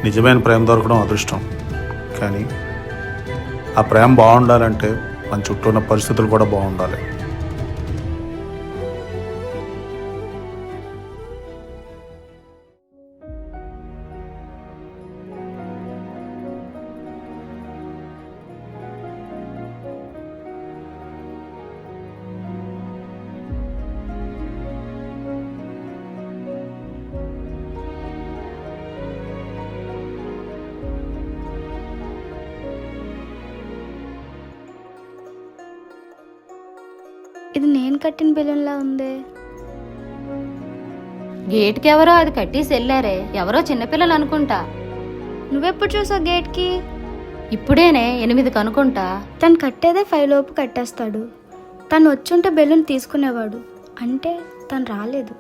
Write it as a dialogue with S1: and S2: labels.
S1: నిజమైన ప్రేమ దొరకడం అదృష్టం. కానీ ఆ ప్రేమ బాగుండాలంటే మన చుట్టూ ఉన్న పరిస్థితులు కూడా బాగుండాలి.
S2: ఇది నేను కట్టిన బెలూన్లా ఉందే.
S3: గేట్కి ఎవరో అది కట్టేసి వెళ్ళారే, ఎవరో చిన్నపిల్లలు అనుకుంటా.
S2: నువ్వెప్పుడు చూసావు గేట్కి?
S3: ఇప్పుడేనే 8 కనుకుంటా.
S2: తను కట్టేదే 5 లోపు కట్టేస్తాడు. తను వచ్చుంటే బెలూన్ తీసుకునేవాడు. అంటే తను రాలేదు.